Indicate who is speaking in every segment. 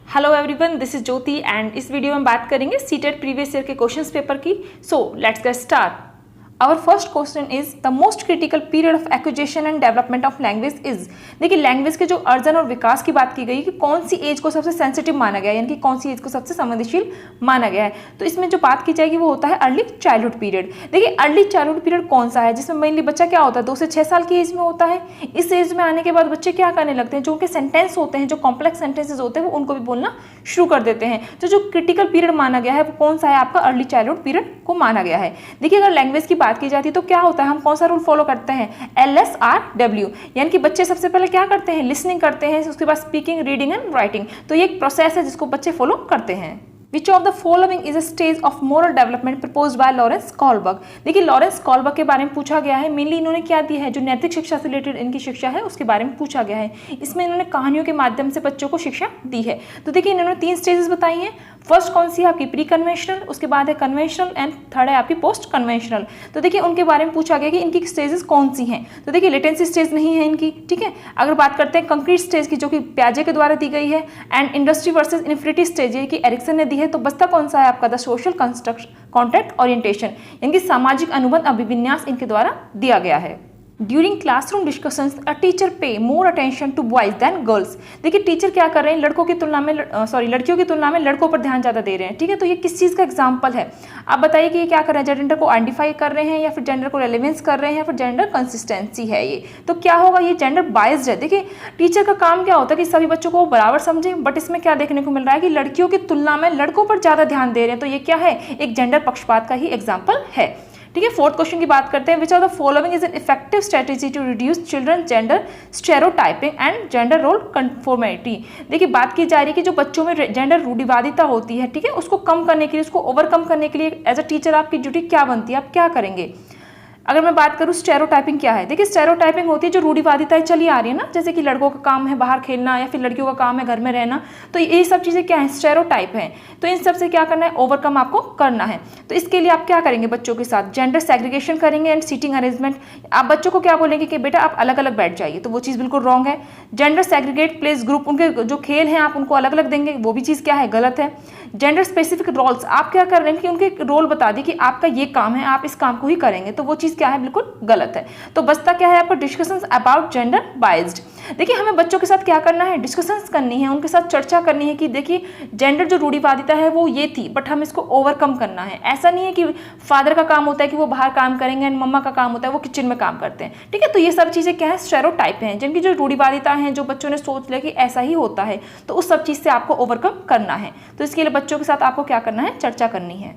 Speaker 1: Hello everyone, this is Jyoti and इस video में हम बात करेंगे सीटेट प्रीवियस ईयर के क्वेश्चंस पेपर की। So let's get start. Our first question is the most critical period of acquisition and development of language is. देखिए, language के जो अर्जन और विकास की बात की गई कि कौन सी एज को सबसे सेंसिटिव माना गया है, यानी कि कौन सी एज को सबसे संवेदनशील माना गया है। तो इसमें जो बात की जाएगी वो होता है अर्ली चाइल्डहुड पीरियड। देखिए, अर्ली चाइल्डहुड पीरियड कौन सा है, जिसमें मेनली बच्चा क्या होता है 2 से 6 साल की एज में होता है। इस एज में आने के बाद बच्चे क्या करने लगते हैं, जो उनके सेंटेंस होते हैं, जो कॉम्प्लेक्स सेंटेंसेज होते हैं, वो उनको भी बोलना शुरू कर देते हैं। तो जो क्रिटिकल पीरियड माना गया है वो कौन सा है, आपका अर्ली चाइल्डहुड पीरियड को माना गया है। देखिए, अगर लैंग्वेज की बात की जाती है तो क्या होता है, हम कौन सा रूल फॉलो करते हैं, LSRW, यानी कि बच्चे सबसे पहले क्या करते हैं, लिसनिंग करते हैं, उसके बाद स्पीकिंग, रीडिंग एंड राइटिंग। तो ये एक प्रोसेस है जिसको बच्चे फॉलो करते हैं। Which of the following is a stage of moral development proposed by Lawrence Kohlberg. देखिए, लॉरेंस कॉलबर्ग के बारे में पूछा गया है। मेनली इन्होंने क्या दिया है, जो नैतिक शिक्षा से रिलेटेड इनकी शिक्षा है उसके बारे में पूछा गया है। इसमें इन्होंने कहानियों के माध्यम से बच्चों को शिक्षा दी है। तो देखिए, इन्होंने 3 स्टेजेस बताई हैं। फर्स्ट कौन सी है आपकी, प्री कन्वेंशनल, उसके बाद है कन्वेंशनल एंड थर्ड है आपकी पोस्ट कन्वेंशनल। तो देखिए, उनके बारे में पूछा गया कि इनकी स्टेजेस कौन सी हैं। तो देखिए, लेटेंसी स्टेज नहीं है इनकी, ठीक है। अगर बात करते हैं कंक्रीट स्टेज की, जो कि पियाजे के द्वारा दी गई है, and industry versus infinity stage है कि एरिक्सन ने दी है। तो बचता कौन सा है आपका, the social construct contact orientation, यानी कि सामाजिक अनुबंध अभिविन्यास इनके द्वारा दिया गया है। During classroom discussions a teacher pay more attention to boys than girls. देखिए, टीचर क्या कर रहे हैं, लड़कियों की तुलना में लड़कों पर ध्यान ज़्यादा दे रहे हैं, ठीक है। तो ये किस चीज़ का एग्जाम्पल है, आप बताइए कि ये क्या कर रहे हैं, जेंडर को आइडेंटिफाई कर रहे हैं या फिर जेंडर को रेलेवेंस कर रहे हैं या फिर जेंडर कंसिस्टेंसी है ये। तो क्या होगा, ये जेंडर बायस्ड है। देखिए, टीचर का काम क्या होता है कि सभी बच्चों को बराबर समझें, बट इसमें क्या देखने को मिल रहा है कि लड़कियों की तुलना में लड़कों पर ज़्यादा ध्यान दे रहे हैं। तो ये क्या है, एक जेंडर पक्षपात का ही एग्जाम्पल है, ठीक है। फोर्थ क्वेश्चन की बात करते हैं, which are the following is an effective strategy to reduce children gender stereotyping and gender role conformity. देखिए, बात की जा रही है कि जो बच्चों में जेंडर रूढ़िवादिता होती है, ठीक है, उसको कम करने के लिए, उसको ओवरकम करने के लिए एज अ टीचर आपकी ड्यूटी क्या बनती है, आप क्या करेंगे। अगर मैं बात करूँ स्टेरियोटाइपिंग क्या है, देखिए स्टेरियोटाइपिंग होती है जो रूढ़िवादिताएं चली आ रही है ना, जैसे कि लड़कों का काम है बाहर खेलना या फिर लड़कियों का काम है घर में रहना। तो ये सब चीज़ें क्या है, स्टेरियोटाइप हैं। तो इन सब से क्या करना है, ओवरकम आपको करना है। तो इसके लिए आप क्या करेंगे, बच्चों के साथ जेंडर सेग्रीगेशन करेंगे एंड सीटिंग अरेंजमेंट। आप बच्चों को क्या बोलेंगे कि बेटा आप अलग अलग बैठ जाइए, तो वो चीज़ बिल्कुल रॉन्ग है। जेंडर सेग्रीगेट प्लेस ग्रुप, उनके जो खेल हैं आप उनको अलग अलग देंगे, वो भी चीज़ क्या है, गलत है। जेंडर स्पेसिफिक रोल्स, आप क्या कर रहे हैं कि उनके रोल बता दी कि आपका ये काम है, आप इस काम को ही करेंगे, तो वो चीज़ क्या है, बिल्कुल गलत है। तो बचता क्या है आपका, डिस्कशंस अबाउट जेंडर बायस्ड। देखिए, हमें बच्चों के साथ क्या करना है, डिस्कशंस करनी है, उनके साथ चर्चा करनी है कि देखिए जेंडर जो रूढ़िवादिता है वो ये थी, बट हम इसको ओवरकम करना है। ऐसा नहीं है कि फादर का काम होता है कि वो बाहर काम करेंगे एंड मम्मा का काम होता है वो किचन में काम करते हैं, ठीक है। तो ये सब चीज़ें क्या है, स्टेरियोटाइप हैं, जिनकी जो रूढ़िवादिता है, जो बच्चों ने सोच लिया कि ऐसा ही होता है, तो उस सब चीज़ से आपको ओवरकम करना है। तो इसके लिए बच्चों के साथ आपको क्या करना है, चर्चा करनी है।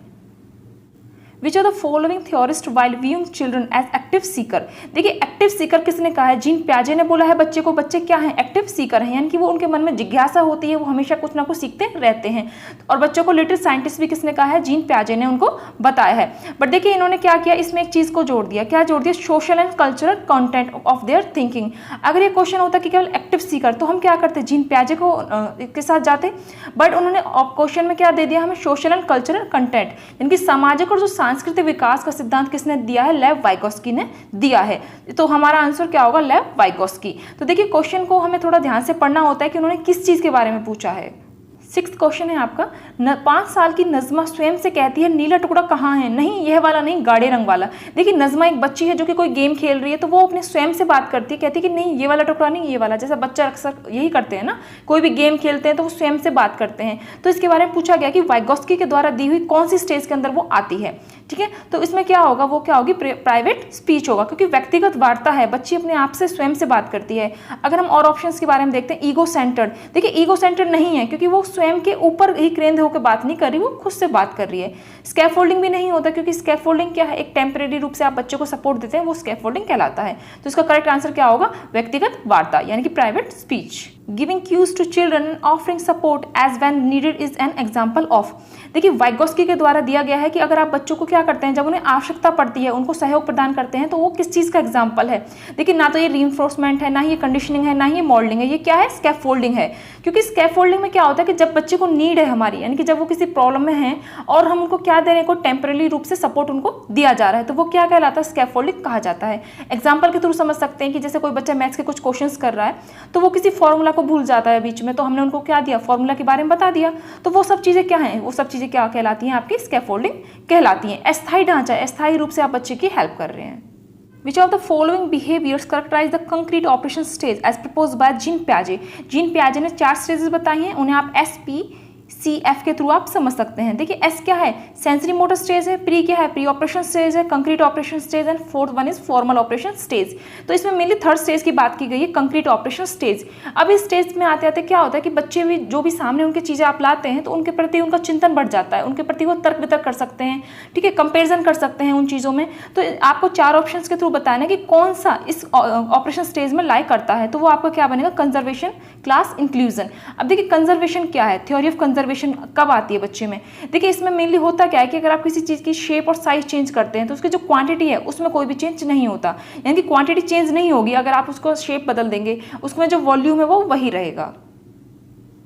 Speaker 1: Which are the following theorists while viewing children as active seeker। देखिए, एक्टिव सीकर किसने कहा है, जीन प्याजे ने बोला है बच्चे को, बच्चे क्या हैं, एक्टिव सीकर हैं, यानी कि वो उनके मन में जिज्ञासा होती है, वो हमेशा कुछ ना कुछ सीखते रहते हैं। और बच्चों को लिटिल साइंटिस्ट भी किसने कहा है, जीन प्याजे ने उनको बताया है। बट देखिए, इन्होंने क्या किया, इसमें एक चीज़ को जोड़ दिया, क्या जोड़ दिया, social and cultural content of their thinking. अगर ये क्वेश्चन होता कि केवल एक्टिव सीकर, तो हम क्या करते, जीन प्याजे को के साथ जाते, बट उन्होंने क्वेश्चन में क्या दे दिया हमें, सोशल एंड कल्चरल कंटेंट, यानी कि सामाजिक और जो सांस्कृतिक विकास का सिद्धांत किसने दिया है, लेव वाइगोस्की ने दिया है। तो हमारा आंसर क्या होगा, लेव वाइगोस्की। तो देखिए, क्वेश्चन को हमें थोड़ा ध्यान से पढ़ना होता है कि उन्होंने किस चीज़ के बारे में पूछा है। 6th क्वेश्चन है आपका, 5 साल की नज़मा स्वयं से कहती है नीला टुकड़ा कहाँ है, नहीं यह वाला नहीं, गाढ़े रंग वाला। देखिए, नज़मा एक बच्ची है जो कि कोई गेम खेल रही है, तो वो अपने स्वयं से बात करती है, कहती है कि नहीं ये वाला टुकड़ा नहीं, ये वाला। जैसा बच्चा अक्सर यही करते हैं ना, कोई भी गेम खेलते हैं तो वो स्वयं से बात करते हैं। तो इसके बारे में पूछा गया कि वाइगोस्की के द्वारा दी हुई कौन सी स्टेज के अंदर वो आती है, ठीक है। तो इसमें क्या होगा, वो क्या होगी, प्राइवेट स्पीच होगा, क्योंकि व्यक्तिगत वार्ता है, बच्ची अपने आप से स्वयं से बात करती है। अगर हम और ऑप्शंस के बारे में देखते हैं, ईगो सेंटर्ड। देखिए, ईगो सेंटर्ड नहीं है, क्योंकि वो स्वयं के ऊपर ही केंद्र होकर बात नहीं कर रही, वो खुद से बात कर रही है। स्कैफोल्डिंग भी नहीं होता, क्योंकि स्कैफोल्डिंग क्या है, एक टेम्परेरी रूप से आप बच्चों को सपोर्ट देते हैं, वो स्कैफोल्डिंग कहलाता है। तो इसका करेक्ट आंसर क्या होगा, व्यक्तिगत वार्ता, यानी कि private speech. Giving cues to children and offering support as when needed is an example of. देखिए, वाइगोस्की के द्वारा दिया गया है कि अगर आप बच्चों को क्या करते हैं, जब उन्हें आवश्यकता पड़ती है उनको सहयोग प्रदान करते हैं, तो वो किस चीज़ का एग्जाम्पल है। देखिए, ना तो ये रीइंफोर्समेंट है, ना ही ये कंडीशनिंग है, ना ही ये मॉडलिंग है, ये क्या है, स्कैफोल्डिंग है। क्योंकि स्कैफोल्डिंग में क्या होता है कि जब बच्चे को नीड है हमारी, यानी कि जब वो किसी प्रॉब्लम में है और हम उनको क्या दे रहे हैं, को टेम्परेरी रूप से सपोर्ट उनको दिया जा रहा है, तो वो क्या कहलाता है, स्कैफोल्डिंग कहा जाता है। एग्जाम्पल के थ्रू समझ सकते हैं कि जैसे कोई बच्चा मैथ्स के कुछ क्वेश्चंस कर रहा है, तो वो किसी फॉर्मूला फार्मूला को भूल जाता है बीच में, तो हमने उनको क्या दिया, फार्मूला के बारे में बता दिया। तो वो सब चीज़ें क्या हैं, वो सब चीज़ें क्या कहलाती हैं, आपकी स्कैफोल्डिंग कहलाती हैं। अस्थायी ढांचा, अस्थायी रूप से आप बच्चे की हेल्प कर रहे हैं। Which of the following behaviors characterize the concrete operation stage as proposed by Jean Piaget? Jean पियाजे ने 4 स्टेजेस बताई हैं, उन्हें आप SPCF के थ्रू आप समझ सकते हैं। देखिए S क्या है, सेंसरी मोटर स्टेज है, प्री क्या है, प्री ऑपरेशन स्टेज है, concrete operation stage and fourth one is formal operation stage. तो इसमें मेनली थर्ड स्टेज की बात की गई है, कंक्रीट ऑपरेशन स्टेज। अब इस स्टेज में आते आते क्या होता है कि बच्चे भी जो भी सामने उनकी चीज़ें आप लाते हैं तो उनके प्रति उनका चिंतन बढ़ जाता है, उनके प्रति वो तर्क वितर्क कर सकते हैं, ठीक है, कंपेरिजन कर सकते हैं उन चीज़ों में। तो आपको 4 ऑप्शंस के थ्रू बताना है कि कौन सा इस ऑपरेशन स्टेज में लाइक करता है, तो वो आपका क्या बनेगा, कंजर्वेशन क्लास इंक्लूजन। अब देखिए कंजर्वेशन क्या है, थ्योरी ऑफ कंजर्वेशन कब आती है बच्चे में। देखिए इसमें मेनली होता क्या है कि अगर आप किसी चीज़ की शेप और साइज चेंज करते हैं तो उसकी जो क्वांटिटी है उसमें कोई भी चेंज नहीं होता, यानी कि क्वांटिटी चेंज नहीं होगी, अगर आप उसको शेप बदल देंगे उसमें जो वॉल्यूम है वो वही रहेगा।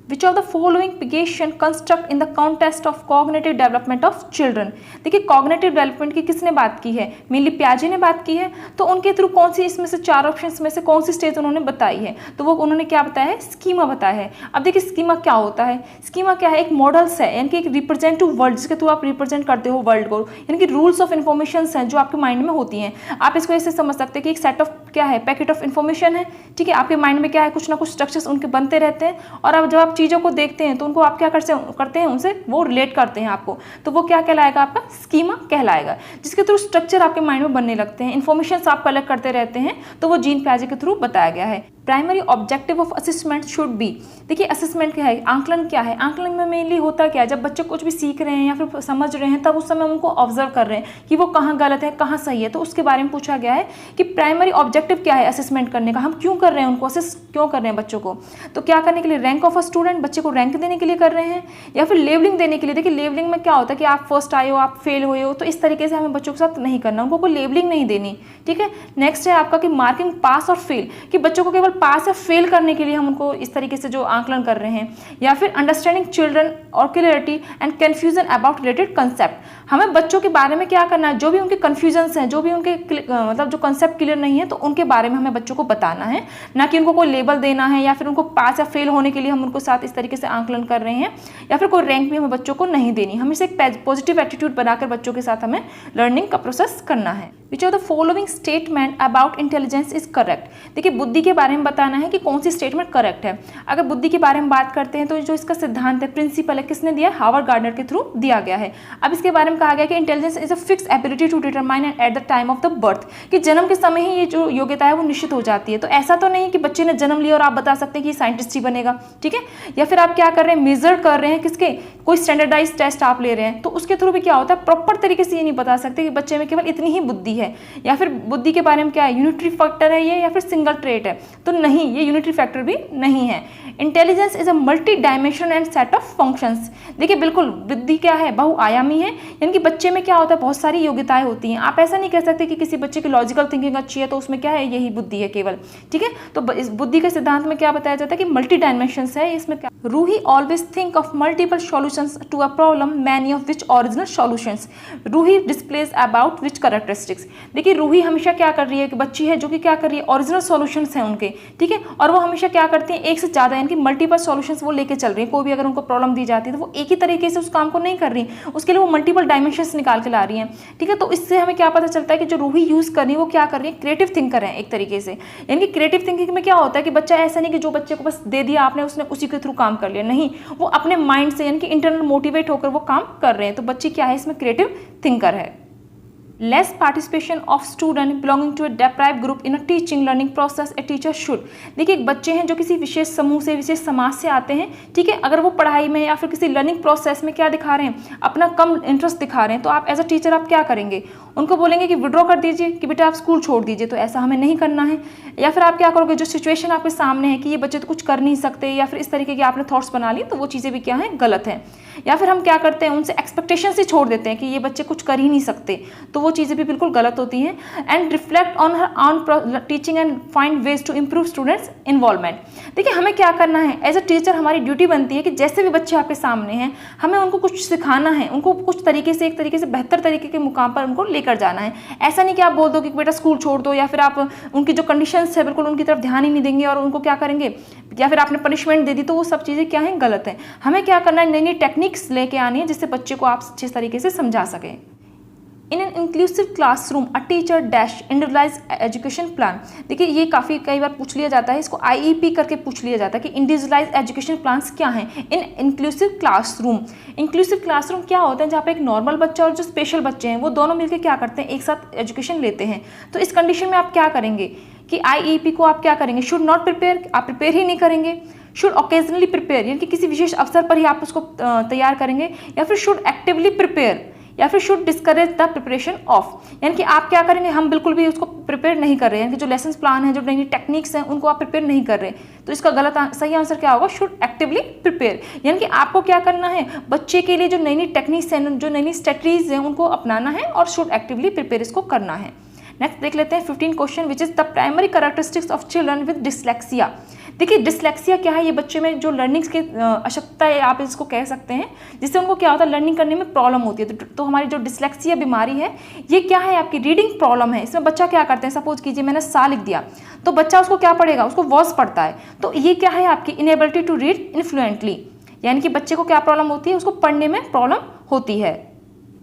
Speaker 1: Which of the following pigation construct in the context of cognitive development of children? देखिए cognitive development की किसने बात की है, मेनली पियाजे ने बात की है। तो उनके थ्रू कौन सी इसमें से 4 ऑप्शंस में से कौन सी स्टेज उन्होंने बताई है, तो वो उन्होंने क्या बताया है, स्कीमा बताया है। अब देखिए स्कीमा क्या होता है, स्कीमा क्या है, एक मॉडल्स है, यानी कि एक रिप्रेजेंटिव वर्ल्ड जिसके थ्रू आप रिप्रेजेंट करते हो वर्ल्ड को, यानी कि रूल्स ऑफ इन्फॉर्मेशन हैं जो आपके माइंड में होती हैं। आप इसको ऐसे समझ सकते हैं कि एक सेट ऑफ क्या है, पैकेट ऑफ इन्फॉर्मेशन है, ठीक है, आपके माइंड में क्या है, कुछ ना कुछ स्ट्रक्चर्स उनके बनते रहते हैं, और अब जब आप चीज़ों को देखते हैं तो उनको आप क्या करते हैं, उनसे वो रिलेट करते हैं आपको, तो वो क्या कहलाएगा, आपका स्कीमा कहलाएगा, जिसके थ्रू स्ट्रक्चर आपके माइंड में बनने लगते हैं, इन्फॉर्मेशन आप कलेक्ट करते रहते हैं। तो वो जीन पियाजे के थ्रू बताया गया है। Primary objective of assessment should be, देखिए असेसमेंट क्या है, आंकलन क्या है, आंकलन में मेनली होता क्या है, जब बच्चे कुछ भी सीख रहे हैं या फिर समझ रहे हैं तब उस समय उनको ऑब्जर्व कर रहे हैं कि वो कहाँ गलत है कहाँ सही है, तो उसके बारे में पूछा गया है कि प्राइमरी ऑब्जेक्टिव क्या है असेसमेंट करने का, हम क्यों कर रहे हैं, उनको असेस क्यों कर रहे हैं बच्चों को, तो क्या करने के लिए, रैंक ऑफ अ स्टूडेंट, बच्चे को रैंक देने के लिए कर रहे हैं, या फिर लेवलिंग देने के लिए। देखिए लेवलिंग में क्या होता है कि आप फर्स्ट आए हो, आप फेल हुए हो, तो इस तरीके से हमें बच्चों के साथ नहीं करना, उनको कोई लेवलिंग नहीं देनी, ठीक है। नेक्स्ट है आपका कि मार्किंग पास और फेल, कि बच्चों को केवल पास या फेल करने के लिए हम उनको इस तरीके से जो आंकलन कर रहे हैं, या फिर अंडरस्टैंडिंग चिल्ड्रन और clarity and confusion about related concept, हमें बच्चों के बारे में क्या करना है, जो भी उनके कंफ्यूजन्स हैं, जो भी उनके मतलब जो कंसेप्ट क्लियर नहीं है तो उनके बारे में हमें बच्चों को बताना है, ना कि उनको कोई लेबल देना है या फिर उनको पास या फेल होने के लिए हम उनको साथ इस तरीके से आंकलन कर रहे हैं, या फिर कोई रैंक भी हमें बच्चों को नहीं देनी। हमें एक पॉजिटिव एटीट्यूड बनाकर बच्चों के साथ हमें लर्निंग का प्रोसेस करना है। विच of the following statement about intelligence is correct, देखिए बुद्धि के बारे में बताना है कि कौन सी स्टेटमेंट करेक्ट है। अगर बुद्धि के बारे में बात करते हैं तो जो इसका सिद्धांत है, प्रिंसिपल है, किसने दिया, हार्वर्ड गार्डनर के थ्रू दिया गया है। अब इसके बारे में कहा गया कि intelligence is a fix ability to determine at the time of the birth, कि जन्म के समय ही ये जो योग्यता है वो निश्चित हो जाती है। तो ऐसा तो नहीं कि बच्चे ने जन्म लिया और आप बता सकते हैं कि साइंटिस्ट ही बनेगा, ठीक है, या फिर आप क्या कर रहे हैं, मेजर कर रहे हैं किसके, कोई स्टैंडर्डाइज टेस्ट आप ले रहे हैं, तो उसके थ्रू भी क्या होता है, प्रॉपर तरीके से ये नहीं बता सकते कि बच्चे में केवल इतनी ही बुद्धि है, या फिर बुद्धि के बारे में क्या है, यूनिटरी फैक्टर है ये या फिर सिंगल ट्रेट है, तो नहीं, ये यूनिटरी फैक्टर भी नहीं है। Intelligence is a multi dimension and set of functions, देखिए बिल्कुल बुद्धि क्या है, बहुआयामी है, यानी कि बच्चे में क्या होता है, बहुत सारी योग्यताएं होती हैं। आप ऐसा नहीं कह सकते कि किसी बच्चे की लॉजिकल थिंकिंग अच्छी है तो उसमें क्या है, यही बुद्धि है केवल, ठीक है। तो इस बुद्धि के सिद्धांत में क्या बताया जाता है कि मल्टी डायमेंशंस है, इसमें क्या, Ruhi always think of multiple solutions to a problem many of which original solutions, Ruhi displays about which characteristics, देखिए रूही हमेशा क्या कर रही है, कि बच्ची है जो कि क्या कर रही है, ओरिजिनल सॉल्यूशंस हैं उनके, ठीक है, और वो हमेशा क्या करती हैं, एक से ज़्यादा यानी कि मल्टीपल सॉल्यूशंस वो लेके चल रही है। कोई भी अगर उनको प्रॉब्लम दी जाती है तो वो एक ही तरीके से उस काम को नहीं कर रही, उसके लिए वो मल्टीपल डायमेंशंस निकाल के ला रही हैं, ठीक है। तो इससे हमें क्या पता चलता है कि जो रूही यूज़ कर रही है वो क्या कर रही है, क्रिएटिव थिंकर है एक तरीके से। यानी कि क्रिएटिव थिंकिंग में क्या होता है कि बच्चा ऐसा नहीं कि जो बच्चे को बस दे दिया आपने उसने उसी के थ्रू काम कर लिया, नहीं, वो अपने माइंड से यानी कि इंटरनल मोटिवेट होकर वो काम कर रहे हैं, तो बच्चे क्या है, इसमें क्रिएटिव थिंकर है। Less participation of student belonging to a deprive group in a teaching learning process a teacher should, देखिए एक बच्चे हैं जो किसी विशेष समूह से, विशेष समाज से आते हैं, ठीक है, अगर वो पढ़ाई में या फिर किसी लर्निंग प्रोसेस में क्या दिखा रहे हैं, अपना कम इंटरेस्ट दिखा रहे हैं, तो आप एज अ टीचर आप क्या करेंगे, उनको बोलेंगे कि विड्रॉ कर दीजिए, कि बेटा आप स्कूल छोड़ दीजिए, तो ऐसा हमें नहीं करना है। या फिर आप क्या करोगे, जो सिचुएशन आपके सामने है कि ये बच्चे तो कुछ कर नहीं सकते या फिर इस तरीके की आपने थॉट्स बना ली, तो वो चीज़ें भी क्या हैं, गलत हैं। या फिर हम क्या करते हैं, उनसे एक्सपेक्टेशन से छोड़ देते हैं कि ये बच्चे कुछ कर ही नहीं सकते, तो वो चीज़ें भी बिल्कुल गलत होती हैं। And reflect on her on teaching and find ways to improve students involvement. देखिए हमें क्या करना है, एज अ टीचर हमारी ड्यूटी बनती है कि जैसे भी बच्चे आपके सामने हैं हमें उनको कुछ सिखाना है, उनको कुछ तरीके से, एक तरीके से बेहतर तरीके के मुकाम पर उनको लेकर जाना है। ऐसा नहीं कि आप बोल दो कि बेटा स्कूल छोड़ दो, या फिर आप उनकी जो कंडीशंस है बिल्कुल उनकी तरफ ध्यान ही नहीं देंगे और उनको क्या करेंगे, या फिर आपने पनिशमेंट दे दी, तो वो सब चीज़ें क्या हैं, गलत है। हमें क्या करना है, नई नई टेक्निक्स लेके आनी है जिससे बच्चे को आप अच्छे तरीके से समझा सकें। In an inclusive classroom a teacher dash individualise education plan. देखिए ये काफ़ी कई बार पूछ लिया जाता है, इसको IEP करके पूछ लिया जाता है कि इंडिविजुअलाइज एजुकेशन प्लान्स क्या हैं इन इंक्लूसिव क्लासरूम। इंक्लूसिव क्लासरूम क्या होता है, जहाँ पे एक नॉर्मल बच्चा और जो स्पेशल बच्चे हैं वो दोनों मिलकर क्या करते हैं, एक साथ एजुकेशन लेते हैं। तो इस कंडीशन में आप क्या करेंगे कि IEP को आप क्या करेंगे, शुड नॉट प्रिपेयर, आप प्रिपेयर ही नहीं करेंगे। शुड ओकेजनली प्रिपेयर, यानी कि किसी विशेष अवसर पर ही आप उसको तैयार करेंगे, या फिर शुड एक्टिवली प्रिपेयर, या फिर should discourage the preparation of, यानी कि आप क्या करेंगे, हम बिल्कुल भी उसको प्रिपेयर नहीं कर रहे हैं, यानी कि जो लेसन प्लान है, जो नई नई टेक्निक्स हैं उनको आप प्रिपेयर नहीं कर रहे। तो इसका सही आंसर क्या होगा, शुड एक्टिवली प्रिपेयर, यानी कि आपको क्या करना है, बच्चे के लिए जो नई नई टेक्निक्स हैं, जो नई नई स्ट्रेटजीज हैं उनको अपनाना है और शुड एक्टिवली प्रिपेयर इसको करना है। नेक्स्ट देख लेते हैं 15 question, which is the primary characteristics of children with dyslexia. देखिए डिसलेक्सिया क्या है, ये बच्चे में जो लर्निंग्स की अशक्तता है आप इसको कह सकते हैं, जिससे उनको क्या होता है, लर्निंग करने में प्रॉब्लम होती है। तो हमारी जो डिसलेक्सिया बीमारी है ये क्या है, आपकी रीडिंग प्रॉब्लम है। इसमें बच्चा क्या करते हैं, सपोज कीजिए मैंने सा लिख दिया तो बच्चा उसको क्या पढ़ेगा, उसको वॉस पढ़ता है। तो ये क्या है, आपकी इनएबिलिटी टू रीड इन्फ्लुएंटली, यानी कि बच्चे को क्या प्रॉब्लम होती है, उसको पढ़ने में प्रॉब्लम होती है।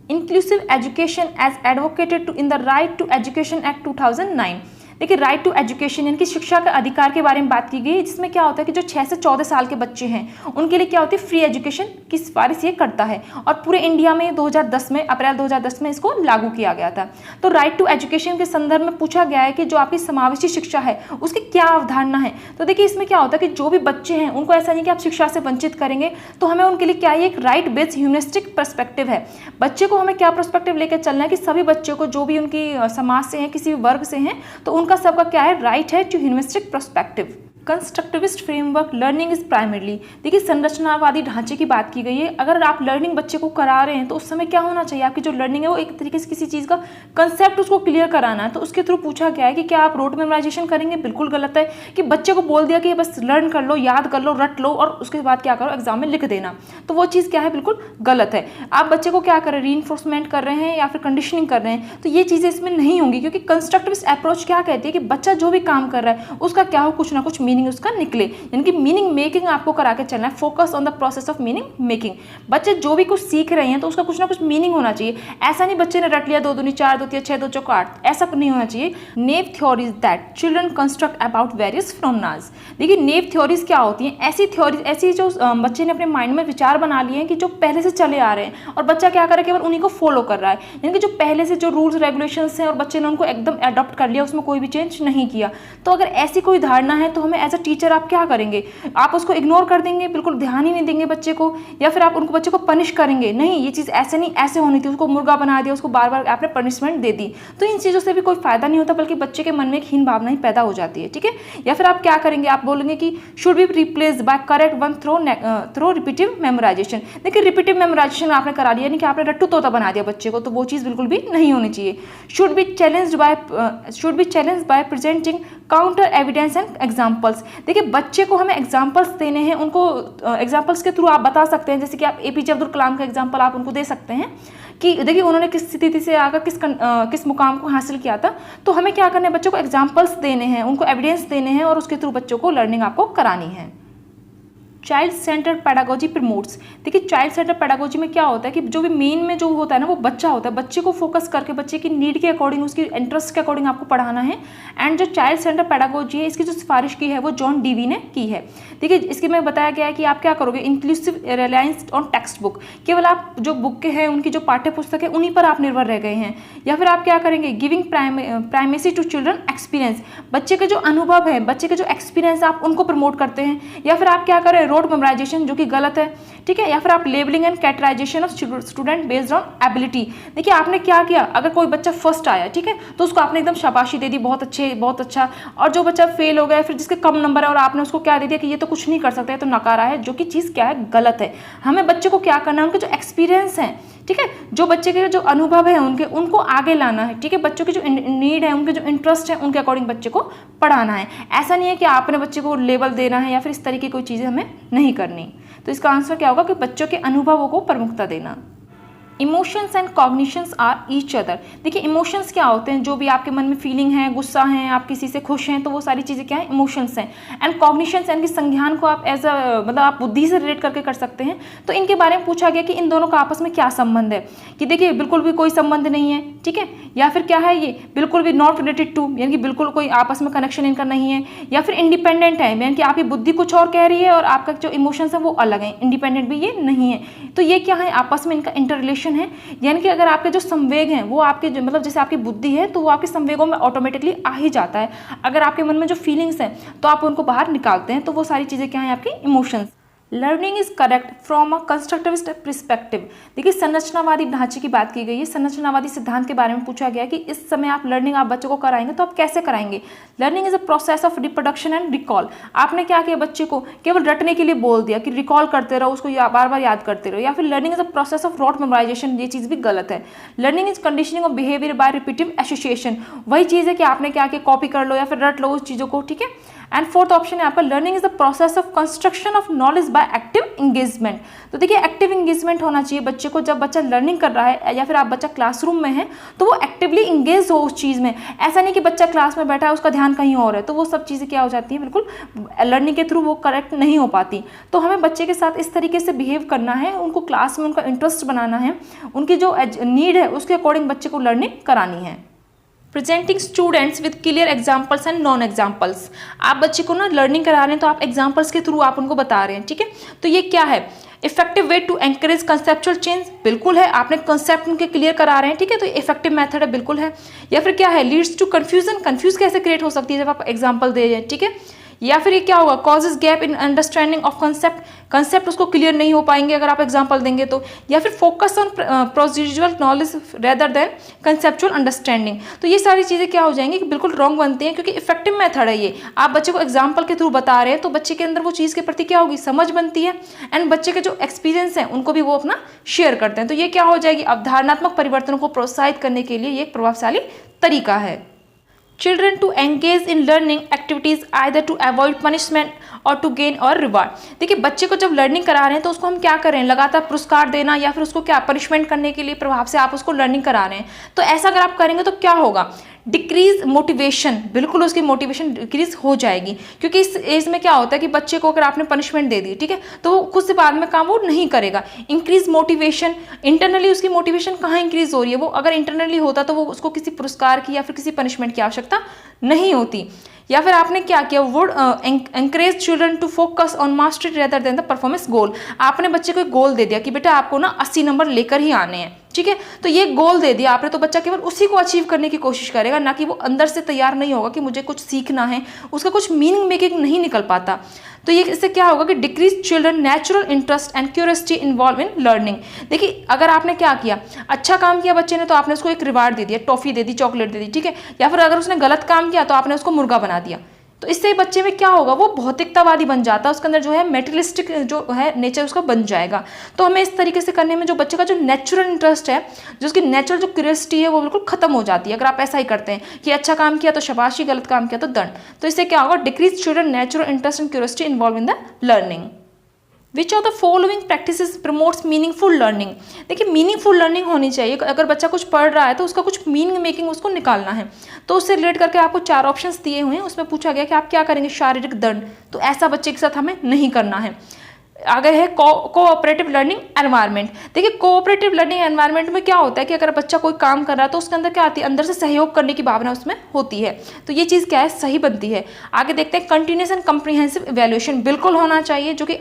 Speaker 1: Inclusive education as advocated to in the right to education act 2009। देखिए राइट टू एजुकेशन यानी कि शिक्षा का अधिकार के बारे में बात की गई, जिसमें क्या होता है कि जो 6 से 14 साल के बच्चे हैं उनके लिए क्या होती है, फ्री एजुकेशन की सिफारिश ये करता है। और पूरे इंडिया में 2010 में, अप्रैल 2010 में इसको लागू किया गया था। तो राइट टू एजुकेशन के संदर्भ में पूछा गया है कि जो आपकी समावेशी शिक्षा है उसकी क्या अवधारणा है। तो देखिए इसमें क्या होता है कि जो भी बच्चे हैं उनको ऐसा नहीं कि आप शिक्षा से वंचित करेंगे, तो हमें उनके लिए क्या है, एक राइट बेस्ड ह्यूमनिस्टिक पर्सपेक्टिव है। बच्चे को हमें क्या पर्सपेक्टिव लेकर चलना है कि सभी बच्चों को, जो भी उनकी समाज से हैं, किसी भी वर्ग से हैं, तो उनका सबका क्या है, राइट है to humanistic perspective. Constructivist framework learning is primarily. देखिए संरचनावादी ढांचे की बात की गई है। अगर आप लर्निंग बच्चे को करा रहे हैं तो उस समय क्या होना चाहिए, आपकी जो लर्निंग है वो एक तरीके से किसी चीज़ का कंसेप्ट उसको क्लियर कराना है। तो उसके थ्रू पूछा गया है कि क्या आप रोड मेमोराइजेशन करेंगे, बिल्कुल गलत है। कि बच्चे को बोल दिया कि बस लर्न कर लो, याद कर लो, रट लो और उसके बाद क्या करो, एग्जाम में लिख देना, तो वो चीज़ क्या है, बिल्कुल गलत है। आप बच्चे को क्या कर रहे हैं, रीइंफोर्समेंट कर रहे हैं या फिर कंडीशनिंग कर रहे हैं, तो ये चीज़ें इसमें नहीं होंगी। क्योंकि कंस्ट्रक्टिविस्ट अप्रोच क्या कहती है कि बच्चा जो भी काम कर रहा है उसका क्या हो, कुछ ना कुछ मीनिंग उसका निकले, यानी कि मीनिंग मेकिंग आपको करा के चलना है। Focus on the process of meaning making. बच्चे जो भी कुछ सीख रहे हैं तो उसका कुछ ना कुछ मीनिंग होना चाहिए। ऐसा नहीं बच्चे ने रट लिया 2 दूनी 4, 2 3 6, 2 चौका 8, ऐसा नहीं होना चाहिए। Naive theories that children construct about various phenomenas. देखिए नेव थ्योरीज क्या होती हैं, ऐसी थ्योरीज, ऐसी जो बच्चे ने अपने माइंड में विचार बना लिए हैं कि जो पहले से चले आ रहे हैं और बच्चा क्या करे, केवल उन्हीं को फॉलो कर रहा है। यानी कि जो पहले से जो रूल्स रेगुलेशंस हैं और बच्चे ने उनको एकदम अडॉप्ट कर लिया, उसमें कोई भी चेंज नहीं किया। तो अगर ऐसी कोई धारणा है तो हमें एज अ टीचर आप क्या करेंगे, आप उसको इग्नोर कर देंगे, बिल्कुल ध्यान ही नहीं देंगे बच्चे को, या फिर आप उनको बच्चे को पनिश करेंगे, नहीं ये चीज़ ऐसे नहीं ऐसे होनी थी, उसको मुर्गा बना दिया, उसको बार बार आपने पनिशमेंट दे दी। तो इन चीज़ों से भी कोई फायदा नहीं होता, बल्कि बच्चे के मन में एक हीन भावना ही पैदा हो जाती है। ठीक है, या फिर आप क्या करेंगे, आप बोलेंगे कि should be replace by correct one through repetitive memorisation. देखिए रिपीटिव मेमोराइजेशन आपने करा दिया, यानी कि आपने रट्टू तोता बना दिया बच्चे को, तो वो चीज़ बिल्कुल भी नहीं होनी चाहिए। Should be challenged bye presenting counter evidence and examples. देखिए बच्चे को हमें एग्जाम्पल्स देने हैं, उनको एग्जाम्पल्स के थ्रू आप बता सकते हैं, जैसे कि आप APJ अब्दुल कलाम का एग्जाम्पल आप उनको दे सकते हैं कि देखिए उन्होंने किस स्थिति से आकर किस मुकाम को हासिल किया था। तो हमें क्या करना है, बच्चों को एग्जाम्पल्स देने हैं, उनको एविडेंस देने हैं और उसके थ्रू बच्चों को लर्निंग आपको करानी है। Child centre pedagogy promotes. देखिए चाइल्ड सेंटर पेडागोजी में क्या होता है कि जो भी मेन में जो होता है ना वो बच्चा होता है, बच्चे को फोकस करके बच्चे की नीड के अकॉर्डिंग, उसकी इंटरेस्ट के अकॉर्डिंग आपको पढ़ाना है। एंड जो चाइल्ड सेंटर पेडागोजी है इसकी जो सिफारिश की है वो जॉन डीवी ने की है। देखिए इसके में बताया गया है कि आप क्या करोगे, inclusive reliance on text book, केवल आप जो बुक के हैं उनकी जो पाठ्य पुस्तक है उन्हीं पर आप निर्भर रह गए हैं। या फिर आप क्या करेंगे, giving primacy to children experience, बच्चे के जो अनुभव है, बच्चे के जो एक्सपीरियंस आप उनको प्रमोट करते हैं। या फिर आप क्या करें, रोड मेमोराइजेशन, जो कि गलत है। ठीक है, या फिर आप labelling and categorisation of student based on ability. देखिए आपने क्या किया, अगर कोई बच्चा फर्स्ट आया, ठीक है, तो उसको आपने एकदम शाबाशी दे दी, बहुत अच्छे, बहुत अच्छा। और जो बच्चा फेल हो गया, फिर जिसके कम नंबर है और आपने उसको क्या दे दिया कि ये तो कुछ नहीं कर सकता है, तो नकारा है, जो कि चीज़ क्या है, गलत है। हमें बच्चे को क्या करना है, उनके जो एक्सपीरियंस हैं, ठीक है। जो बच्चे के जो अनुभव है उनको आगे लाना है, ठीक है। बच्चों की जो नीड है, उनके जो इंटरेस्ट है, उनके अकॉर्डिंग बच्चे को पढ़ाना है। ऐसा नहीं है कि आपने बच्चे को लेवल देना है या फिर इस तरीके की कोई चीज़ें हमें नहीं करनी। तो इसका आंसर क्या होगा कि बच्चों के अनुभवों को प्रमुखता देना। Emotions and cognitions are each other. देखिए इमोशंस क्या होते हैं, जो भी आपके मन में फीलिंग है, गुस्सा है, आप किसी से खुश हैं, तो वो सारी चीज़ें क्या है, इमोशंस हैं। एंड कॉग्निशंस यानी कि संज्ञान को आप एज अ मतलब आप बुद्धि से रिलेट करके कर सकते हैं। तो इनके बारे में पूछा गया कि इन दोनों का आपस में क्या संबंध है, कि देखिए बिल्कुल भी कोई संबंध नहीं है, ठीक है, या फिर क्या है ये बिल्कुल भी नॉट रिलेटेड टू, यानी कि बिल्कुल कोई आपस में कनेक्शन इनका नहीं है, या फिर इंडिपेंडेंट है, यानी कि आपकी बुद्धि कुछ और कह रही है और आपका जो इमोशंस है वो अलग है, इंडिपेंडेंट भी ये नहीं है। तो ये क्या है, आपस में इनका इंटर रिलेशन है। यानी कि अगर आपके जो संवेग हैं वो आपके जो मतलब जैसे आपकी बुद्धि है तो वो आपके संवेगों में ऑटोमेटिकली आ ही जाता है। अगर आपके मन में जो फीलिंग्स हैं तो आप उनको बाहर निकालते हैं, तो वो सारी चीज़ें क्या हैं, आपकी emotions. Learning is correct from a constructivist perspective. देखिए संरचनावादी ढांचे की बात की गई है, संरचनावादी सिद्धांत के बारे में पूछा गया कि इस समय आप लर्निंग आप बच्चों को कराएंगे तो आप कैसे कराएंगे। Learning is a process of reproduction and recall. आपने क्या किया, बच्चे को केवल रटने के लिए बोल दिया कि रिकॉल करते रहो, उसको बार बार याद करते रहो, या फिर learning is a process of rote memorisation, ये चीज़ भी गलत है। Learning is conditioning of behaviour by repetitive association. वही चीज़ है कि आपने क्या किया, कॉपी कर लो या फिर रट लो उस चीज़ों को, ठीक है। एंड फोर्थ ऑप्शन है आपका learning is the process of construction of knowledge by active engagement. तो देखिए एक्टिव इंगेजमेंट होना चाहिए बच्चे को, जब बच्चा लर्निंग कर रहा है या फिर आप बच्चा क्लासरूम में है तो वो एक्टिवली इंगेज हो उस चीज़ में। ऐसा नहीं कि बच्चा क्लास में बैठा है उसका ध्यान कहीं और है, तो वो सब चीज़ें क्या हो जाती हैं, बिल्कुल लर्निंग के थ्रू वो करेक्ट नहीं हो पाती। तो हमें बच्चे के साथ इस तरीके से बिहेव करना है, उनको क्लास में उनका इंटरेस्ट बनाना है, उनकी जो नीड है उसके अकॉर्डिंग बच्चे को लर्निंग करानी है। Presenting students with clear examples and non examples. आप बच्चे को ना लर्निंग करा रहे हैं तो आप एग्जाम्पल्स के थ्रू आप उनको बता रहे हैं, ठीक है। तो ये क्या है, effective way to encourage conceptual change, बिल्कुल है, आपने कंसेप्ट उनके क्लियर करा रहे हैं, ठीक है, तो इफेक्टिव मेथड है, बिल्कुल है। या फिर क्या है, लीड्स टू कंफ्यूजन, कंफ्यूज कैसे क्रिएट हो सकती है जब आप एग्जाम्पल दे रहे हैं, ठीक है। या फिर ये क्या होगा, causes gap in understanding of concept, concept उसको क्लियर नहीं हो पाएंगे अगर आप एग्जांपल देंगे तो। या फिर focus on procedural knowledge rather than conceptual understanding. तो ये सारी चीज़ें क्या हो जाएंगी कि बिल्कुल रॉन्ग बनती हैं, क्योंकि इफेक्टिव मेथड है ये, आप बच्चे को एग्जाम्पल के थ्रू बता रहे हैं तो बच्चे के अंदर वो चीज़ के प्रति क्या होगी, समझ बनती है, एंड बच्चे के जो एक्सपीरियंस हैं उनको भी वो अपना शेयर करते हैं। तो ये क्या हो जाएगी, अवधारणात्मक परिवर्तनों को प्रोत्साहित करने के लिए ये एक प्रभावशाली तरीका है। Children to engage in learning activities either to avoid punishment और टू गेन और रिवार्ड। देखिए बच्चे को जब लर्निंग करा रहे हैं तो उसको हम क्या कर रहे हैं, लगातार पुरस्कार देना या फिर उसको क्या पनिशमेंट करने के लिए प्रभाव से आप उसको लर्निंग करा रहे हैं। तो ऐसा अगर आप करेंगे तो क्या होगा, डिक्रीज मोटिवेशन, बिल्कुल उसकी मोटिवेशन डिक्रीज हो जाएगी। क्योंकि इस एज में क्या होता है कि बच्चे को अगर आपने पनिशमेंट दे दी, ठीक है, तो वो खुद से बाद में काम वो नहीं करेगा। इंक्रीज मोटिवेशन, इंटरनली उसकी मोटिवेशन कहाँ इंक्रीज हो रही है, वो अगर इंटरनली होता तो वो उसको किसी पुरस्कार की या फिर किसी पनिशमेंट की आवश्यकता नहीं होती। या फिर आपने क्या किया, would encourage children to focus on mastery rather than the performance goal. आपने बच्चे को एक गोल दे दिया कि बेटा आपको ना 80 नंबर लेकर ही आने हैं, ठीक है, तो ये गोल दे दिया आपने, तो बच्चा केवल उसी को अचीव करने की कोशिश करेगा, ना कि वो अंदर से तैयार नहीं होगा कि मुझे कुछ सीखना है, उसका कुछ मीनिंग मेकिंग नहीं निकल पाता। तो ये इससे क्या होगा कि decrease children natural interest and curiosity involve in learning. देखिए अगर आपने क्या किया, अच्छा काम किया बच्चे ने तो आपने उसको एक रिवार्ड दे दिया, टॉफी दे दी, चॉकलेट दे दी, ठीक है, या फिर अगर उसने गलत काम किया तो आपने उसको मुर्गा बना दिया। तो इससे बच्चे में क्या होगा, वो भौतिकतावादी बन जाता है, उसके अंदर जो है मेटेरियलिस्टिक जो है नेचर उसका बन जाएगा। तो हमें इस तरीके से करने में जो बच्चे का जो नेचुरल इंटरेस्ट है, जो उसकी नेचुरल जो क्यूरियोसिटी है वो बिल्कुल खत्म हो जाती है। अगर आप ऐसा ही करते हैं कि अच्छा काम किया तो शाबाशी, गलत काम किया तो दंड, तो इससे क्या होगा, decrease children natural interest and curiosity involve in the learning. Which of the following practices promotes meaningful learning. देखिए मीनिंगफुल लर्निंग होनी चाहिए, अगर बच्चा कुछ पढ़ रहा है तो उसका कुछ मीनिंग मेकिंग उसको निकालना है। तो उससे रिलेट करके आपको 4 ऑप्शंस दिए हुए हैं, उसमें पूछा गया कि आप क्या करेंगे, शारीरिक दंड, तो ऐसा बच्चे के साथ हमें नहीं करना है। आगे है कोऑपरेटिव लर्निंग एनवायरनमेंट। देखिए कोऑपरेटिव लर्निंग एनवायरनमेंट में क्या होता है कि अगर बच्चा कोई काम कर रहा है तो उसके अंदर क्या आती है, अंदर से सहयोग करने की भावना उसमें होती है, तो ये चीज़ क्या है, सही बनती है। आगे देखते हैं कंटिन्यूस एंड कम्प्रीहेंसिव इवैल्यूएशन, बिल्कुल होना चाहिए, जो कि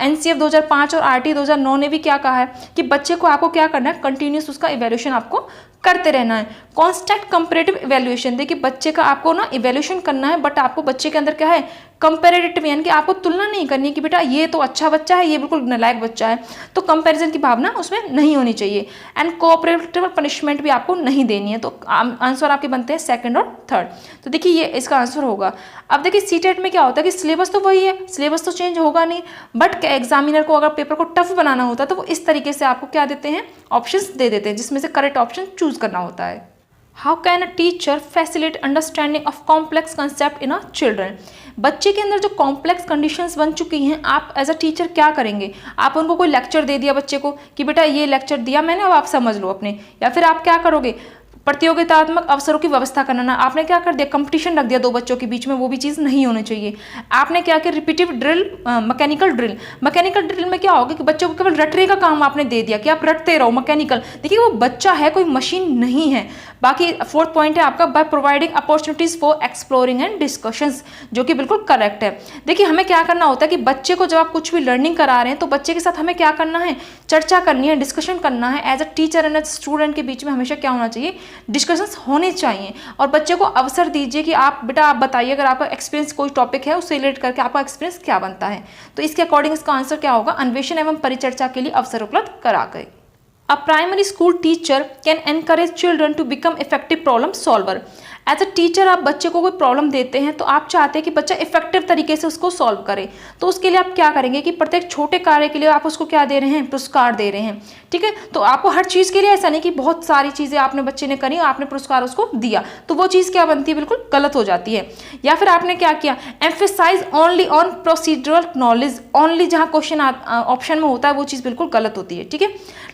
Speaker 1: NCF 2005 और RT 2009 ने भी क्या कहा है कि बच्चे को आपको क्या करना है, कंटिन्यूस उसका इवैल्यूएशन आपको करते रहना है। कॉन्स्टेंट कंपेरेटिव इवैल्यूएशन, देखिए बच्चे का आपको ना इवैल्यूएशन करना है, बट आपको बच्चे के अंदर क्या है, कंपेरेटिव, यानी कि आपको तुलना नहीं करनी है कि बेटा ये तो अच्छा बच्चा है, ये बिल्कुल नालायक बच्चा है, तो कंपैरिजन की भावना उसमें नहीं होनी चाहिए। एंड कोऑपरेटिव पनिशमेंट भी आपको नहीं देनी है। तो आंसर आपके बनते हैं सेकंड और थर्ड। तो देखिए ये इसका आंसर होगा। अब देखिए सीटेट में क्या होता है कि सिलेबस तो वही है, सिलेबस तो चेंज होगा नहीं, बट एग्जामिनर को अगर पेपर को टफ बनाना होता है तो वो इस तरीके से आपको क्या देते हैं, ऑप्शंस दे देते हैं, जिसमें से करेक्ट ऑप्शन चूज करना होता है। How can a teacher facilitate understanding of complex concept in a children, बच्चे के अंदर जो कॉम्प्लेक्स कंडीशंस बन चुकी हैं, आप एज अ टीचर क्या करेंगे, आप उनको कोई लेक्चर दे दिया बच्चे को कि बेटा ये लेक्चर दिया मैंने, अब आप समझ लो अपने, या फिर आप क्या करोगे, प्रतियोगितात्मक अवसरों की व्यवस्था करना ना, आपने क्या कर दिया, कंपटीशन रख दिया दो बच्चों के बीच में, वो भी चीज़ नहीं होनी चाहिए। आपने क्या किया, repetitive drill, mechanical drill, mechanical drill में क्या होगा कि बच्चों को केवल रटने का काम आपने दे दिया कि आप रटते रहो मैकेनिकल, देखिए वो बच्चा है, कोई मशीन नहीं है। बाकी फोर्थ पॉइंट है आपका by providing opportunities for exploring and discussions, जो कि बिल्कुल करेक्ट है। देखिए हमें क्या करना होता है कि बच्चे को जब आप कुछ भी लर्निंग करा रहे हैं तो बच्चे के साथ हमें क्या करना है, चर्चा करनी है, डिस्कशन करना है। As a teacher and student के बीच में हमेशा क्या होना चाहिए, डिस्कशंस होने चाहिए, और बच्चे को अवसर दीजिए कि आप बेटा आप बताइए अगर आपका एक्सपीरियंस कोई टॉपिक है उससे रिलेट करके आपका एक्सपीरियंस क्या बनता है। तो इसके अकॉर्डिंग इसका आंसर क्या होगा, अन्वेषण एवं परिचर्चा के लिए अवसर उपलब्ध करा गए। A primary school teacher can encourage children to become effective problem solver. As a teacher आप बच्चे को कोई प्रॉब्लम देते हैं तो आप चाहते हैं कि बच्चा इफेक्टिव तरीके से उसको सॉल्व करे, तो उसके लिए आप क्या करेंगे कि प्रत्येक छोटे कार्य के लिए आप उसको क्या दे रहे हैं, पुरस्कार दे रहे हैं। ठीक है, तो आपको हर चीज़ के लिए ऐसा नहीं कि बहुत सारी चीज़ें आपने बच्चे ने करी, आपने पुरस्कार उसको दिया, तो वो चीज़ क्या बनती है, बिल्कुल गलत हो जाती है। या फिर आपने क्या किया, emphasise only on procedural knowledge, only जहाँ क्वेश्चन ऑप्शन में होता है वो चीज़ बिल्कुल गलत होती है। ठीक है,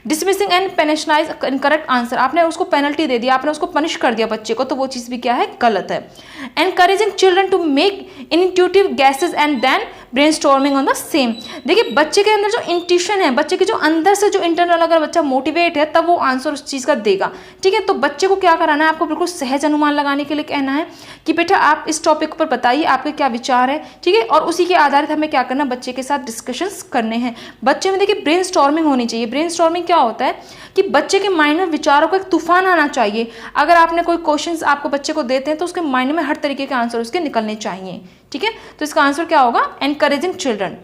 Speaker 1: डिसमिसिंग एंड पेनिशनाइज इनकरेक्ट आंसर, आपने उसको पेनल्टी दे दिया, आपने उसको पनिश कर दिया बच्चे को, तो वो चीज़ भी क्या है, गलत है। Encouraging children to make intuitive guesses and then brainstorming on the same, देखिए बच्चे के अंदर जो इंट्यूशन है, बच्चे के जो अंदर से जो इंटरनल, अगर बच्चा मोटिवेट है तब वो आंसर उस चीज़ का देगा। ठीक है, तो बच्चे को क्या कराना है, आपको बिल्कुल सहज अनुमान लगाने के लिए कहना है कि बेटा आप इस टॉपिक पर बताइए आपके क्या विचार है। ठीक है, और उसी के आधारित हमें क्या करना, बच्चे के साथ डिस्कशंस करने हैं। बच्चे में देखिए ब्रेनस्टॉर्मिंग होनी चाहिए। ब्रेनस्टॉर्मिंग क्या होता है कि बच्चे के माइंड में विचारों का एक तूफान आना चाहिए। अगर आपने कोई क्वेश्चंस आपको बच्चे को देते हैं तो उसके माइंड में हर तरीके के आंसर उसके निकलने चाहिए। ठीक है, तो इसका आंसर क्या होगा, encouraging children.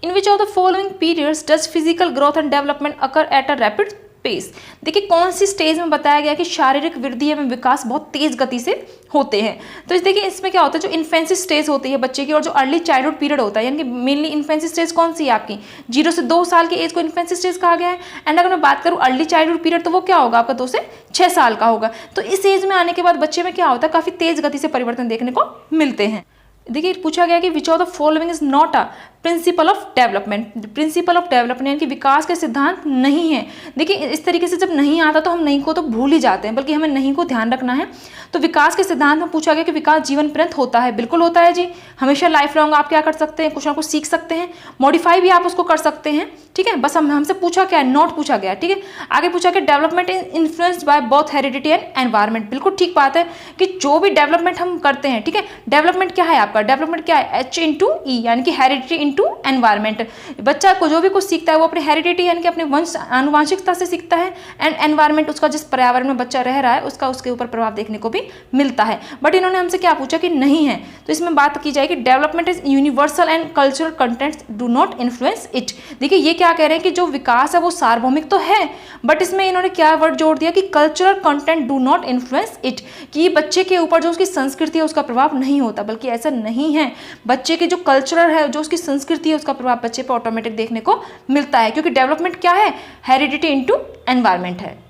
Speaker 1: In which of the following periods does physical growth and development occur at a rapid pace, देखिए कौन सी स्टेज में बताया गया कि शारीरिक वृद्धि एवं विकास बहुत तेज गति से होते हैं। तो देखिए इसमें क्या होता है, जो इन्फेंसी स्टेज होती है बच्चे की और जो अर्ली चाइल्डहुड पीरियड होता है, यानी कि मेनली इन्फेंसी स्टेज कौन सी है आपकी, 0 से 2 साल की एज को इन्फेंसी स्टेज कहा गया है। एंड अगर मैं बात करूँ अर्ली चाइल्डहुड पीरियड, तो वो क्या होगा आपका 2 से 6 साल का होगा। तो इस एज में आने के बाद बच्चे में क्या होता है, काफ़ी तेज गति से परिवर्तन देखने को मिलते हैं। देखिए पूछा गया कि विच of the following is not a principle of development, principle of development यानी कि विकास के सिद्धांत नहीं है। देखिए इस तरीके से जब नहीं आता तो हम नहीं को तो भूल ही जाते हैं, बल्कि हमें नहीं को ध्यान रखना है। तो विकास के सिद्धांत में पूछा गया कि विकास जीवन पर्यंत होता है, बिल्कुल होता है जी, हमेशा लाइफ लॉन्ग आप क्या कर सकते हैं, कुछ ना कुछ सीख सकते हैं, मॉडिफाई भी आप उसको कर सकते हैं। ठीक है, बस हमसे पूछा क्या है, नॉट पूछा गया। ठीक है, आगे पूछा कि development is influenced by both heredity and environment, बिल्कुल ठीक बात है कि जो भी डेवलपमेंट हम करते हैं, ठीक है, डेवलपमेंट क्या है आपका, डेवलपमेंट क्या है, H/E यानी कि हेरिडिटी इंटू एनवायरमेंट। बच्चा को जो भी कुछ सीखता है वो अपने हेरिडिटी यानी कि अपने वंश आनुवांशिकता से सीखता है, एंड एनवायरमेंट उसका जिस पर्यावरण में बच्चा रह रहा है उसका उसके ऊपर प्रभाव देखने को भी मिलता है। बट इन्होंने हमसे क्या पूछा कि नहीं है, तो इसमें बात की जाए कि development is universal and cultural contents do not influence it. देखिए ये क्या कह रहे हैं कि जो विकास है वो सार्वभौमिक तो है, बट इसमें इन्होंने क्या वर्ड जोड़ दिया कि cultural content do not influence it, कि बच्चे के ऊपर जो उसकी संस्कृति है उसका प्रभाव नहीं होता, बल्कि ऐसा नहीं है। बच्चे की जो कल्चरल है, जो उसकी संस्कृति है, उसका प्रभाव बच्चे पर ऑटोमेटिक देखने को मिलता है, क्योंकि डेवलपमेंट क्या है, हेरिडिटी इनटू एनवायरमेंट है।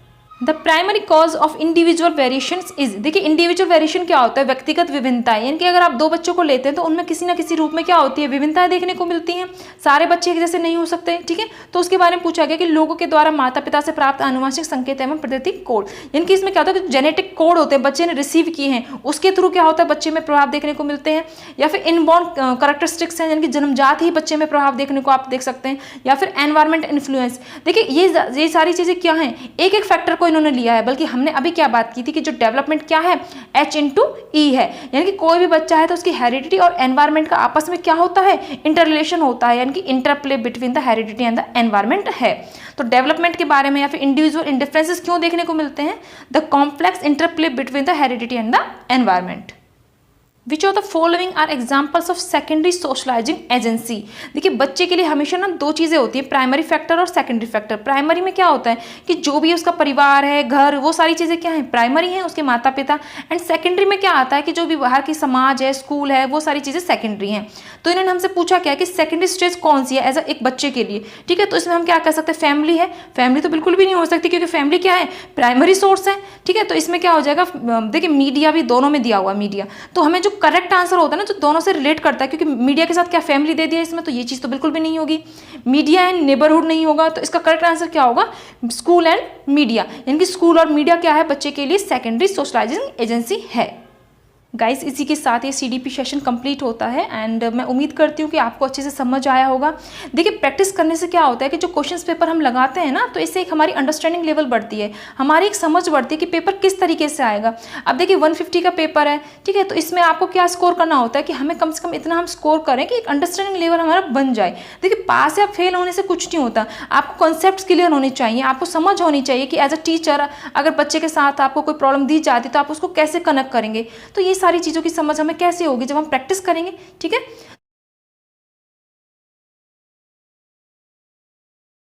Speaker 1: The primary cause of individual variations is, देखिए इंडिविजुअल वेरिएशन क्या होता है, व्यक्तिगत विभिन्नताएं, यानी कि अगर आप 2 बच्चों को लेते हैं तो उनमें किसी ना किसी रूप में क्या होती है, विभिन्नताएं देखने को मिलती हैं। सारे बच्चे एक जैसे नहीं हो सकते। ठीक है, तो उसके बारे में पूछा गया कि लोगों के द्वारा माता पिता से प्राप्त आनुवंशिक संकेत एवं प्रकृतिक कोड, यानी कि इसमें क्या होता है कि जेनेटिक कोड होते हैं, बच्चे ने रिसीव किए हैं, उसके थ्रू क्या होता है बच्चे में प्रभाव देखने को मिलते हैं। या फिर इनबॉर्न कैरेक्टरिस्टिक्स हैं, यानी कि जन्मजात ही बच्चे में प्रभाव देखने को आप देख सकते हैं। या फिर एनवायरमेंट इन्फ्लुएंस, देखिए ये सारी चीज़ें क्या हैं, एक एक फैक्टर को इन्होंने लिया है, बल्कि हमने अभी क्या बात की थी कि जो डेवलपमेंट क्या है, H/E है, यानी कि कोई भी बच्चा है तो उसकी हेरिडिटी और एनवायरमेंट का आपस में क्या होता है, इंटर रिलेशन होता है, यानी कि interplay between the heredity and the environment है। तो डेवलपमेंट के बारे में या फिर इंडिविजुअल इंडिफरेंसेस क्यों देखने को मिलते हैं, the complex interplay between the heredity and the environment. Which of the following are examples of secondary socialising agency. देखिए बच्चे के लिए हमेशा ना दो चीज़ें होती हैं, प्राइमरी फैक्टर और सेकेंडरी फैक्टर। प्राइमरी में क्या होता है कि जो भी उसका परिवार है, घर, वो सारी चीज़ें क्या हैं, प्राइमरी हैं, उसके माता पिता। एंड सेकेंडरी में क्या आता है कि जो भी बाहर की समाज है, स्कूल है, वो सारी चीज़ें सेकेंडरी हैं। तो इन्होंने हमसे पूछा क्या कि सेकेंडरी स्टेज कौन सी है एज एक बच्चे के लिए, ठीक है। तो इसमें हम क्या कह सकते हैं, फैमिली है। फैमिली तो बिल्कुल भी नहीं हो सकती, क्योंकि फैमिली क्या है, प्राइमरी सोर्स है, ठीक है। तो इसमें क्या हो जाएगा, देखिए मीडिया भी दोनों में दिया हुआ मीडिया, तो हमें जो करेक्ट आंसर होता है ना, जो दोनों से रिलेट करता है, क्योंकि मीडिया के साथ क्या फैमिली दे दिया इसमें, तो ये चीज़ तो बिल्कुल भी नहीं होगी। मीडिया एंड नेबरहुड नहीं होगा, तो इसका करेक्ट आंसर क्या होगा, स्कूल एंड मीडिया, यानी कि स्कूल और मीडिया क्या है, बच्चे के लिए सेकेंडरी सोशलाइजिंग एजेंसी है। गाइस इसी के साथ ये CDP सेशन कंप्लीट होता है एंड मैं उम्मीद करती हूँ कि आपको अच्छे से समझ आया होगा। देखिए प्रैक्टिस करने से क्या होता है कि जो क्वेश्चंस पेपर हम लगाते हैं ना, तो इससे एक हमारी अंडरस्टैंडिंग लेवल बढ़ती है, हमारी एक समझ बढ़ती है कि पेपर किस तरीके से आएगा। अब देखिए 150 का पेपर है, ठीक है, तो इसमें आपको क्या स्कोर करना होता है कि हमें कम से कम इतना हम स्कोर करें कि एक अंडरस्टैंडिंग लेवल हमारा बन जाए। देखिए पास या फेल होने से कुछ नहीं होता, आपको कॉन्सेप्ट्स क्लियर होने चाहिए, आपको समझ होनी चाहिए कि एज अ टीचर अगर बच्चे के साथ आपको कोई प्रॉब्लम दी जाती तो आप उसको कैसे कनेक्ट करेंगे। तो ये सारी चीज़ों की समझ हमें कैसे होगी, जब हम प्रैक्टिस करेंगे, ठीक है।